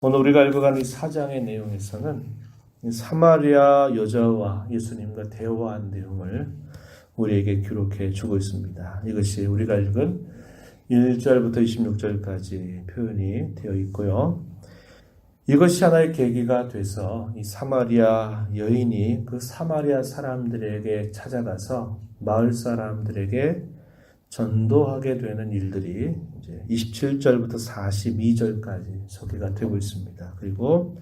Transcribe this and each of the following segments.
오늘 우리가 읽어가는 이 4장의 내용에서는 사마리아 여자와 예수님과 대화한 내용을 우리에게 기록해 주고 있습니다. 이것이 우리가 읽은 1절부터 26절까지 표현이 되어 있고요. 이것이 하나의 계기가 돼서 이 사마리아 여인이 그 사마리아 사람들에게 찾아가서 마을 사람들에게 전도하게 되는 일들이 이제 27절부터 42절까지 소개가 되고 있습니다. 그리고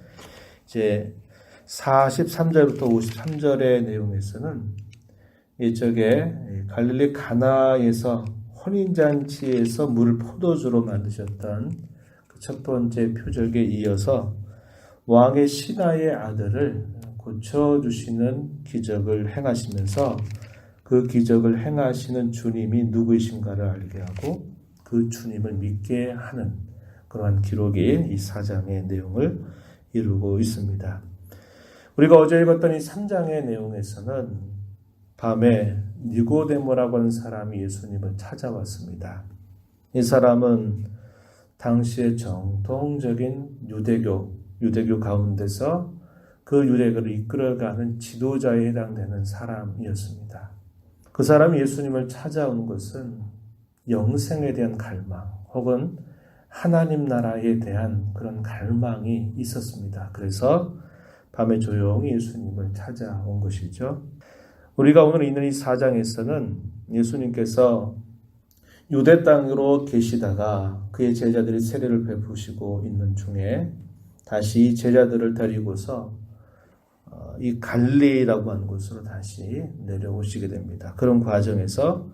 이제 43절부터 53절의 내용에서는 이쪽에 갈릴리 가나에서 혼인잔치에서 물을 포도주로 만드셨던 그 첫 번째 표적에 이어서 왕의 신하의 아들을 고쳐주시는 기적을 행하시면서 그 기적을 행하시는 주님이 누구이신가를 알게 하고 그 주님을 믿게 하는 그러한 기록이 이 4장의 내용을 이루고 있습니다. 우리가 어제 읽었던 이 3장의 내용에서는 밤에 니고데모라고 하는 사람이 예수님을 찾아왔습니다. 이 사람은 당시의 정통적인 유대교 가운데서 그 유대교를 이끌어가는 지도자에 해당되는 사람이었습니다. 그 사람이 예수님을 찾아온 것은 영생에 대한 갈망 혹은 하나님 나라에 대한 그런 갈망이 있었습니다. 그래서 밤에 조용히 예수님을 찾아온 것이죠. 우리가 오늘 읽는 이 4장에서는 예수님께서 유대 땅으로 계시다가 그의 제자들이 세례를 베푸시고 있는 중에 다시 제자들을 데리고서 이 갈릴리라고 하는 곳으로 다시 내려오시게 됩니다. 그런 과정에서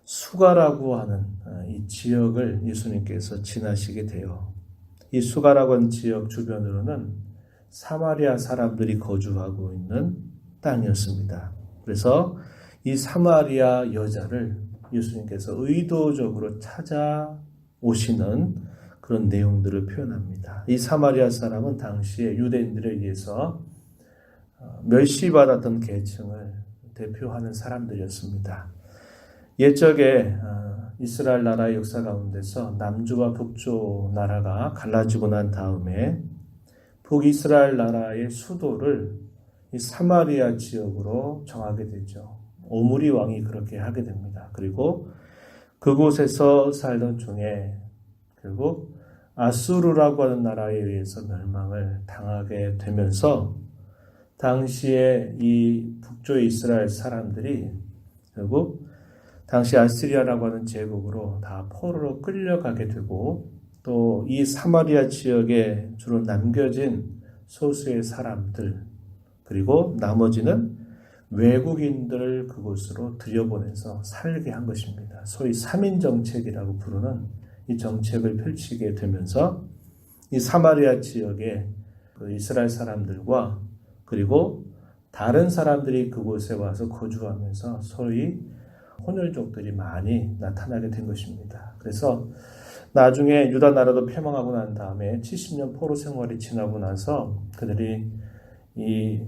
수가라고 하는 이 지역을 예수님께서 지나시게 돼요. 이 수가라고 하는 지역 주변으로는 사마리아 사람들이 거주하고 있는 땅이었습니다. 그래서 이 사마리아 여자를 예수님께서 의도적으로 찾아오시는 그런 내용들을 표현합니다. 이 사마리아 사람은 당시에 유대인들에 의해서 멸시받았던 계층을 대표하는 사람들이었습니다. 옛적에 이스라엘 나라의 역사 가운데서 남주와 북주 나라가 갈라지고 난 다음에 북이스라엘 나라의 수도를 이 사마리아 지역으로 정하게 되죠. 오므리 왕이 그렇게 하게 됩니다. 그리고 그곳에서 살던 중에 결국 아수르라고 하는 나라에 의해서 멸망을 당하게 되면서 당시에 이 북쪽의 이스라엘 사람들이 결국 당시 아시리아라고 하는 제국으로 다 포로로 끌려가게 되고 또 이 사마리아 지역에 주로 남겨진 소수의 사람들 그리고 나머지는 외국인들을 그곳으로 들여보내서 살게 한 것입니다. 소위 3인 정책이라고 부르는 이 정책을 펼치게 되면서 이 사마리아 지역에 그 이스라엘 사람들과 그리고 다른 사람들이 그곳에 와서 거주하면서 소위 혼혈족들이 많이 나타나게 된 것입니다. 그래서 나중에 유다 나라도 패망하고 난 다음에 70년 포로 생활이 지나고 나서 그들이 이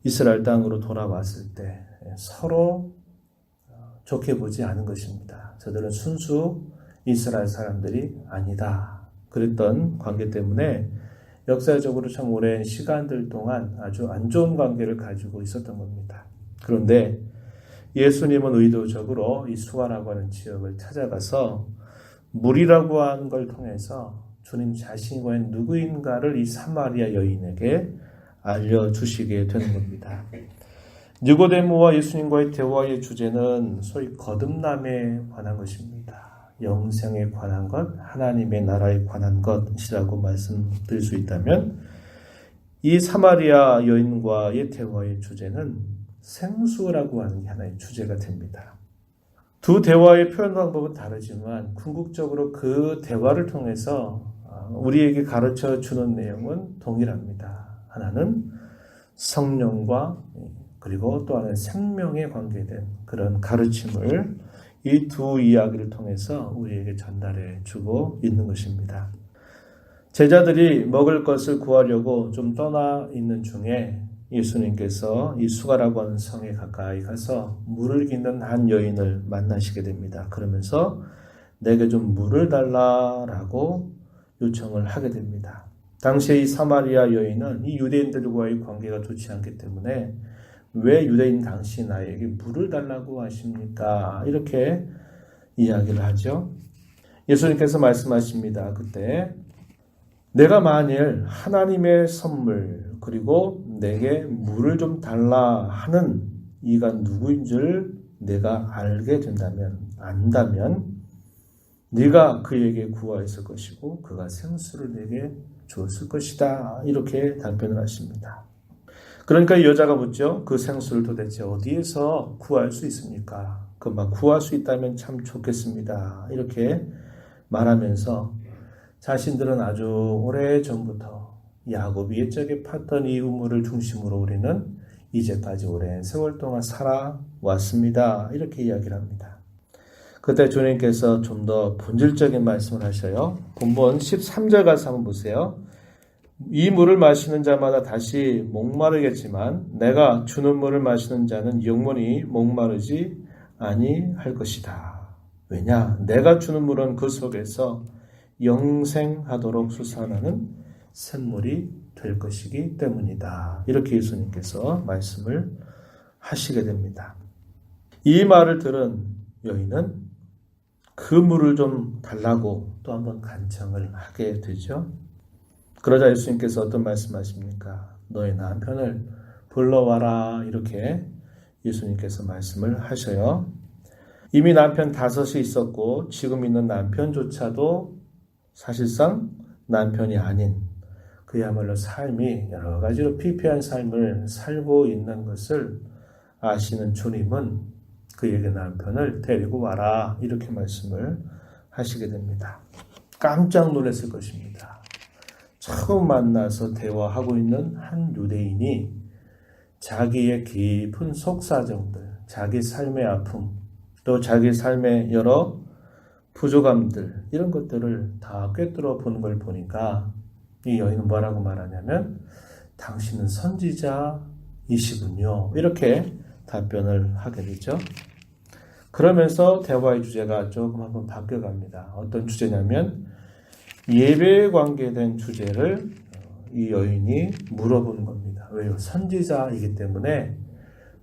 이스라엘 땅으로 돌아왔을 때 서로 좋게 보지 않은 것입니다. 저들은 순수 이스라엘 사람들이 아니다. 그랬던 관계 때문에 역사적으로 참 오랜 시간들 동안 아주 안 좋은 관계를 가지고 있었던 겁니다. 그런데 예수님은 의도적으로 이 수가라고 하는 지역을 찾아가서 물이라고 하는 걸 통해서 주님 자신이 과연 누구인가를 이 사마리아 여인에게 알려주시게 되는 겁니다. 니고데모와 예수님과의 대화의 주제는 소위 거듭남에 관한 것입니다. 영생에 관한 것, 하나님의 나라에 관한 것이라고 말씀드릴 수 있다면 이 사마리아 여인과의 대화의 주제는 생수라고 하는 게 하나의 주제가 됩니다. 두 대화의 표현 방법은 다르지만 궁극적으로 그 대화를 통해서 우리에게 가르쳐 주는 내용은 동일합니다. 하나는 성령과 그리고 또 하나는 생명에 관계된 그런 가르침을 이 두 이야기를 통해서 우리에게 전달해 주고 있는 것입니다. 제자들이 먹을 것을 구하려고 좀 떠나 있는 중에 예수님께서 이 수가라고 하는 성에 가까이 가서 물을 기는 한 여인을 만나시게 됩니다. 그러면서 내게 좀 물을 달라라고 요청을 하게 됩니다. 당시에 이 사마리아 여인은 이 유대인들과의 관계가 좋지 않기 때문에 왜 유대인 당시 나에게 물을 달라고 하십니까? 이렇게 이야기를 하죠. 예수님께서 말씀하십니다. 그때 내가 만일 하나님의 선물 그리고 내게 물을 좀 달라 하는 이가 누구인 줄 내가 알게 된다면 안다면 네가 그에게 구하였을 것이고 그가 생수를 내게 주었을 것이다. 이렇게 답변을 하십니다. 그러니까 이 여자가 묻죠. 그 생수를 도대체 어디에서 구할 수 있습니까? 그만 구할 수 있다면 참 좋겠습니다. 이렇게 말하면서 자신들은 아주 오래전부터 야곱이 옛적에 팠던 이 우물을 중심으로 우리는 이제까지 오랜 세월 동안 살아왔습니다. 이렇게 이야기를 합니다. 그때 주님께서 좀 더 본질적인 말씀을 하셔요. 본문 13절 가서 한번 보세요. 이 물을 마시는 자마다 다시 목마르겠지만 내가 주는 물을 마시는 자는 영원히 목마르지 아니할 것이다. 왜냐? 내가 주는 물은 그 속에서 영생하도록 솟아나는 샘물이 될 것이기 때문이다. 이렇게 예수님께서 말씀을 하시게 됩니다. 이 말을 들은 여인은 그 물을 좀 달라고 또 한번 간청을 하게 되죠. 그러자 예수님께서 어떤 말씀하십니까? 너의 남편을 불러와라. 이렇게 예수님께서 말씀을 하셔요. 이미 남편 5이 있었고 지금 있는 남편조차도 사실상 남편이 아닌 그야말로 삶이 여러 가지로 피폐한 삶을 살고 있는 것을 아시는 주님은 그에게 남편을 데리고 와라. 이렇게 말씀을 하시게 됩니다. 깜짝 놀랐을 것입니다. 처음 만나서 대화하고 있는 한 유대인이 자기의 깊은 속사정들, 자기 삶의 아픔, 또 자기 삶의 여러 부족함들 이런 것들을 다 꿰뚫어 보는 걸 보니까 이 여인은 뭐라고 말하냐면 당신은 선지자이시군요. 이렇게 답변을 하게 되죠. 그러면서 대화의 주제가 조금 한번 바뀌어갑니다. 어떤 주제냐면 예배에 관계된 주제를 이 여인이 물어보는 겁니다. 왜요? 선지자이기 때문에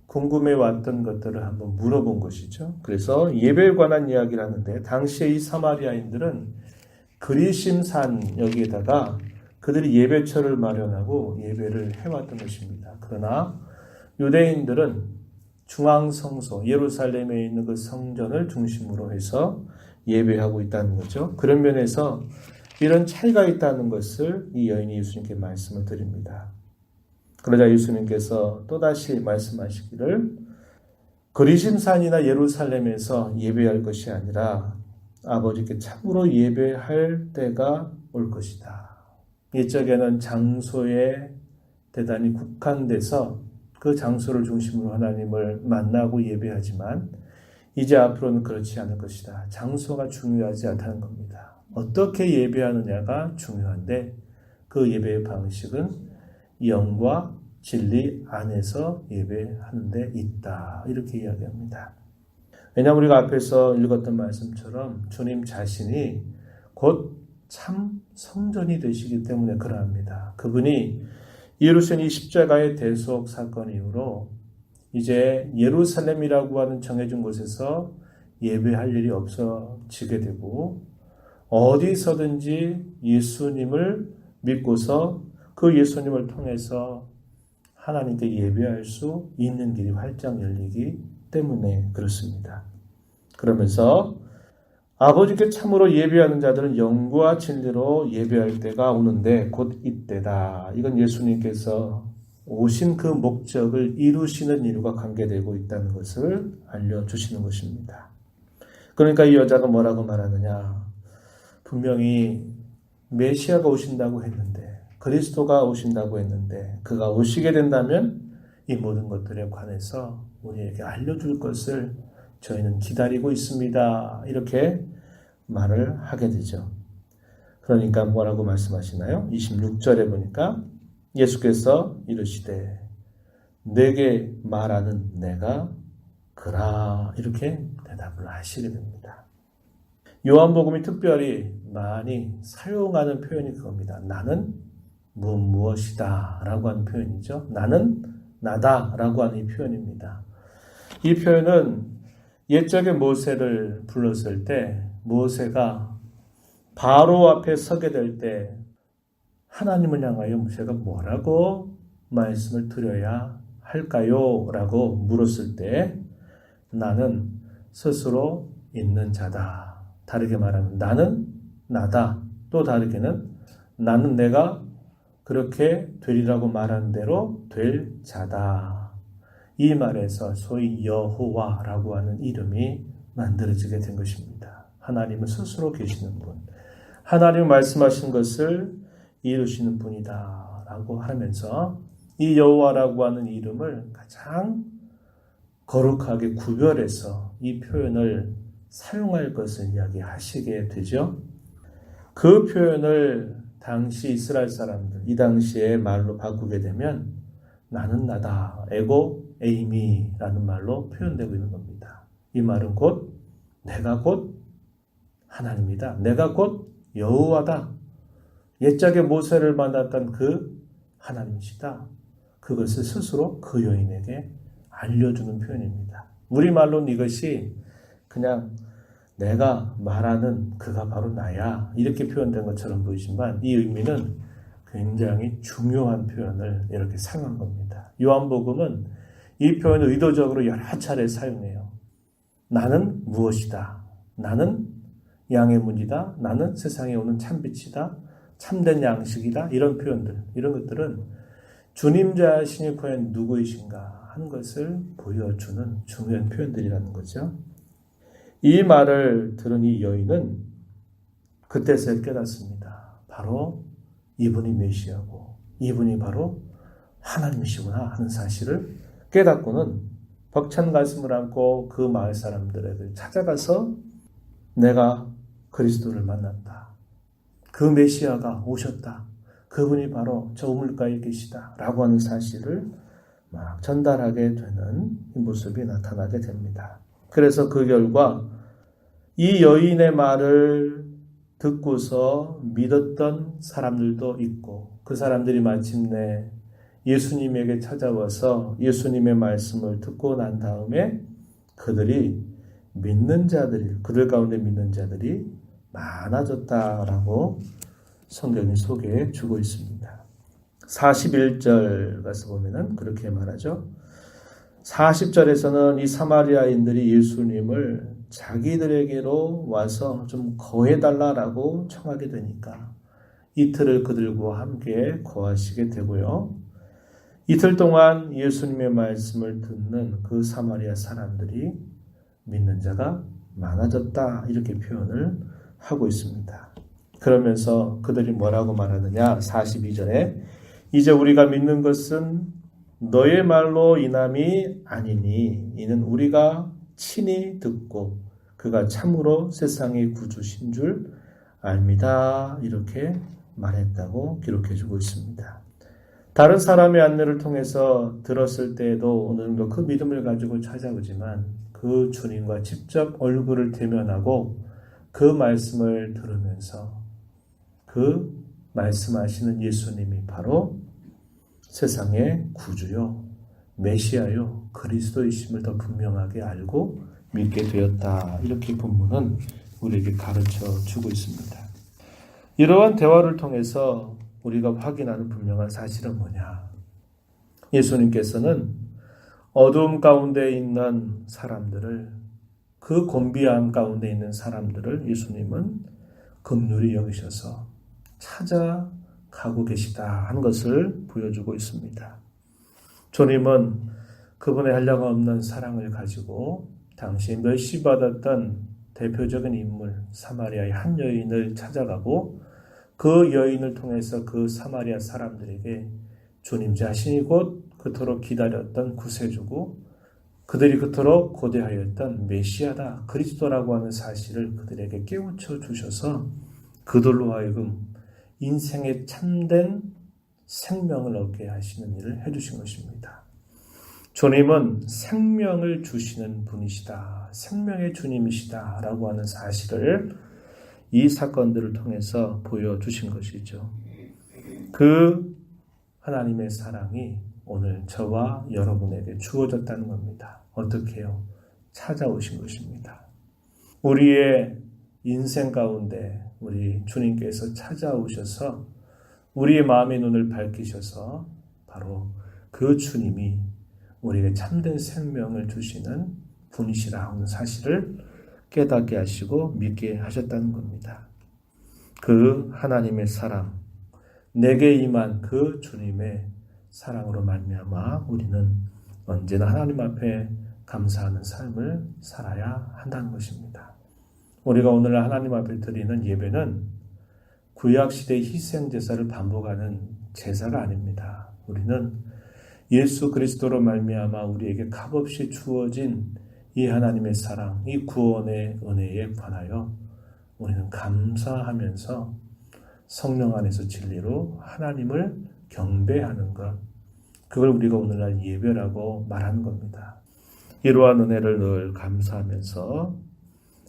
궁금해 왔던 것들을 한번 물어본 것이죠. 그래서 예배에 관한 이야기를 하는데 당시에 이 사마리아인들은 그리심산 여기에다가 그들이 예배처를 마련하고 예배를 해왔던 것입니다. 그러나 유대인들은 중앙성소 예루살렘에 있는 그 성전을 중심으로 해서 예배하고 있다는 거죠. 그런 면에서 이런 차이가 있다는 것을 이 여인이 예수님께 말씀을 드립니다. 그러자 예수님께서 또다시 말씀하시기를 그리심산이나 예루살렘에서 예배할 것이 아니라 아버지께 참으로 예배할 때가 올 것이다. 이쪽에는 장소에 대단히 국한돼서 그 장소를 중심으로 하나님을 만나고 예배하지만 이제 앞으로는 그렇지 않을 것이다. 장소가 중요하지 않다는 겁니다. 어떻게 예배하느냐가 중요한데 그 예배의 방식은 영과 진리 안에서 예배하는 데 있다. 이렇게 이야기합니다. 왜냐하면 우리가 앞에서 읽었던 말씀처럼 주님 자신이 곧 참 성전이 되시기 때문에 그러합니다. 그분이 예루살렘 십자가의 대속 사건 이후로 이제 예루살렘이라고 하는 정해진 곳에서 예배할 일이 없어지게 되고 어디서든지 예수님을 믿고서 그 예수님을 통해서 하나님께 예배할 수 있는 길이 활짝 열리기 때문에 그렇습니다. 그러면서 아버지께 참으로 예배하는 자들은 영과 진리로 예배할 때가 오는데 곧 이때다. 이건 예수님께서 오신 그 목적을 이루시는 일과 관계되고 있다는 것을 알려주시는 것입니다. 그러니까 이 여자가 뭐라고 말하느냐. 분명히 메시아가 오신다고 했는데 그리스도가 오신다고 했는데 그가 오시게 된다면 이 모든 것들에 관해서 우리에게 알려줄 것을 저희는 기다리고 있습니다. 이렇게 말을 하게 되죠. 그러니까 뭐라고 말씀하시나요? 26절에 보니까 예수께서 이르시되 내게 말하는 내가 그라 이렇게 대답을 하시게 됩니다. 요한복음이 특별히 많이 사용하는 표현이 그겁니다. 나는 무엇이다 라고 하는 표현이죠. 나는 나다 라고 하는 이 표현입니다. 이 표현은 옛적에 모세를 불렀을 때 모세가 바로 앞에 서게 될 때 하나님을 향하여 모세가 뭐라고 말씀을 드려야 할까요? 라고 물었을 때 나는 스스로 있는 자다. 다르게 말하면 나는 나다. 또 다르게는 나는 내가 그렇게 되리라고 말한 대로 될 자다. 이 말에서 소위 여호와라고 하는 이름이 만들어지게 된 것입니다. 하나님은 스스로 계시는 분. 하나님 말씀하신 것을 이루시는 분이다 라고 하면서 이 여호와라고 하는 이름을 가장 거룩하게 구별해서 이 표현을 사용할 것을 이야기하시게 되죠. 그 표현을 당시 이스라엘 사람들, 이 당시의 말로 바꾸게 되면 나는 나다, 에고 에이미라는 말로 표현되고 있는 겁니다. 이 말은 곧 내가 곧 하나님이다. 내가 곧 여호와다. 옛적에 모세를 만났던 그 하나님이시다. 그것을 스스로 그 여인에게 알려주는 표현입니다. 우리말로는 이것이 그냥 내가 말하는 그가 바로 나야 이렇게 표현된 것처럼 보이지만 이 의미는 굉장히 중요한 표현을 이렇게 사용한 겁니다. 요한복음은 이 표현을 의도적으로 여러 차례 사용해요. 나는 무엇이다. 나는 양의 문이다. 나는 세상에 오는 참빛이다. 참된 양식이다. 이런 표현들, 이런 것들은 주님 자신이 과연 누구이신가 하는 것을 보여주는 중요한 표현들이라는 거죠. 이 말을 들은 이 여인은 그때서야 깨닫습니다. 바로 이분이 메시아고 이분이 바로 하나님이시구나 하는 사실을 깨닫고는 벅찬 가슴을 안고 그 마을 사람들에게 찾아가서 내가 그리스도를 만났다. 그 메시아가 오셨다. 그분이 바로 저 우물가에 계시다. 라고 하는 사실을 막 전달하게 되는 모습이 나타나게 됩니다. 그래서 그 결과 이 여인의 말을 듣고서 믿었던 사람들도 있고 그 사람들이 마침내 예수님에게 찾아와서 예수님의 말씀을 듣고 난 다음에 그들 가운데 믿는 자들이 많아졌다라고 성경이 소개해 주고 있습니다. 41절 가서 보면은 그렇게 말하죠. 40절에서는 이 사마리아인들이 예수님을 자기들에게로 와서 좀 거해달라라고 청하게 되니까 이틀을 그들과 함께 거하시게 되고요. 이틀 동안 예수님의 말씀을 듣는 그 사마리아 사람들이 믿는 자가 많아졌다 이렇게 표현을 하고 있습니다. 그러면서 그들이 뭐라고 말하느냐 42절에 이제 우리가 믿는 것은 너의 말로 인함이 아니니 이는 우리가 친히 듣고 그가 참으로 세상의 구주신 줄 압니다. 이렇게 말했다고 기록해주고 있습니다. 다른 사람의 안내를 통해서 들었을 때에도 어느 정도 그 믿음을 가지고 찾아오지만 그 주님과 직접 얼굴을 대면하고 그 말씀을 들으면서 그 말씀하시는 예수님이 바로 세상의 구주요, 메시아요, 그리스도이심을 더 분명하게 알고 믿게 되었다. 이렇게 본문은 우리에게 가르쳐 주고 있습니다. 이러한 대화를 통해서 우리가 확인하는 분명한 사실은 뭐냐? 예수님께서는 어두움 가운데 있는 사람들을, 그 곤비함 가운데 있는 사람들을 예수님은 긍휼히 여기셔서 찾아가고 계시다 하는 것을 보여주고 있습니다. 주님은 그분의 한량 없는 사랑을 가지고 당시 멸시받았던 대표적인 인물 사마리아의 한 여인을 찾아가고 그 여인을 통해서 그 사마리아 사람들에게 주님 자신이 곧 그토록 기다렸던 구세주고 그들이 그토록 고대하였던 메시아다, 그리스도라고 하는 사실을 그들에게 깨우쳐 주셔서 그들로 하여금 인생의 참된 생명을 얻게 하시는 일을 해주신 것입니다. 주님은 생명을 주시는 분이시다, 생명의 주님이시다 라고 하는 사실을 이 사건들을 통해서 보여주신 것이죠. 그 하나님의 사랑이 오늘 저와 여러분에게 주어졌다는 겁니다. 어떻게 해요? 찾아오신 것입니다. 우리의 인생 가운데 우리 주님께서 찾아오셔서 우리의 마음의 눈을 밝히셔서 바로 그 주님이 우리에게 참된 생명을 주시는 분이시라 하는 사실을 깨닫게 하시고 믿게 하셨다는 겁니다. 그 하나님의 사랑, 내게 임한 그 주님의 사랑으로 말미암아 우리는 언제나 하나님 앞에 감사하는 삶을 살아야 한다는 것입니다. 우리가 오늘 하나님 앞에 드리는 예배는 구약시대의 희생제사를 반복하는 제사가 아닙니다. 우리는 예수 그리스도로 말미암아 우리에게 값없이 주어진 이 하나님의 사랑, 이 구원의 은혜에 관하여 우리는 감사하면서 성령 안에서 진리로 하나님을 경배하는 것, 그걸 우리가 오늘날 예배라고 말하는 겁니다. 이러한 은혜를 늘 감사하면서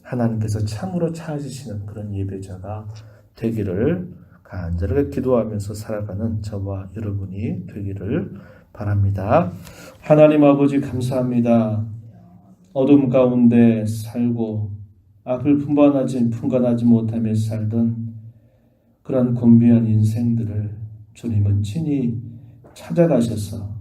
하나님께서 참으로 찾으시는 그런 예배자가 되기를 간절하게 기도하면서 살아가는 저와 여러분이 되기를 바랍니다. 하나님 아버지 감사합니다. 어둠 가운데 살고 악을 분간하지 못하며 살던 그런 곤비한 인생들을 주님은 친히 찾아가셔서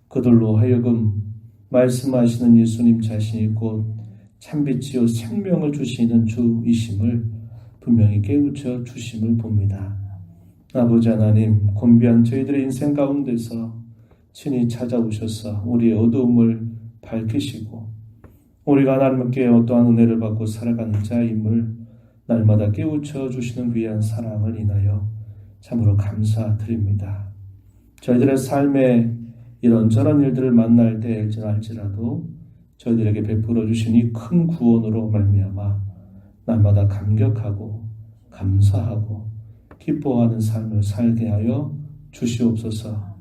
그들로 하여금 말씀하시는 예수님 자신이 곧 참빛이요 생명을 주시는 주이심을 분명히 깨우쳐 주심을 봅니다. 아버지 하나님, 곤비한 저희들의 인생 가운데서 친히 찾아오셔서 우리의 어두움을 밝히시고 우리가 하나님께 어떠한 은혜를 받고 살아가는 자임을 날마다 깨우쳐 주시는 귀한 사랑을 인하여 참으로 감사드립니다. 저희들의 삶에 이런저런 일들을 만날 때일지라도 저희들에게 베풀어 주신 이 큰 구원으로 말미암아 날마다 감격하고 감사하고 기뻐하는 삶을 살게 하여 주시옵소서.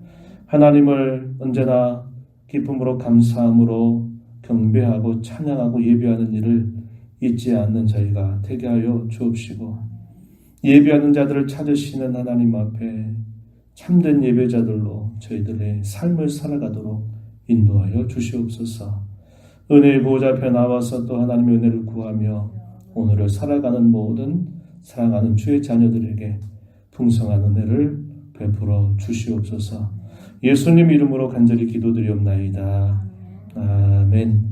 하나님을 언제나 기쁨으로 감사함으로 경배하고 찬양하고 예배하는 일을 잊지 않는 저희가 되게 하여 주옵시고 예배하는 자들을 찾으시는 하나님 앞에 참된 예배자들로 저희들의 삶을 살아가도록 인도하여 주시옵소서. 은혜의 보호자 앞에 나와서 또 하나님의 은혜를 구하며 오늘을 살아가는 모든 사랑하는 주의 자녀들에게 풍성한 은혜를 베풀어 주시옵소서. 예수님 이름으로 간절히 기도드리옵나이다. 아멘.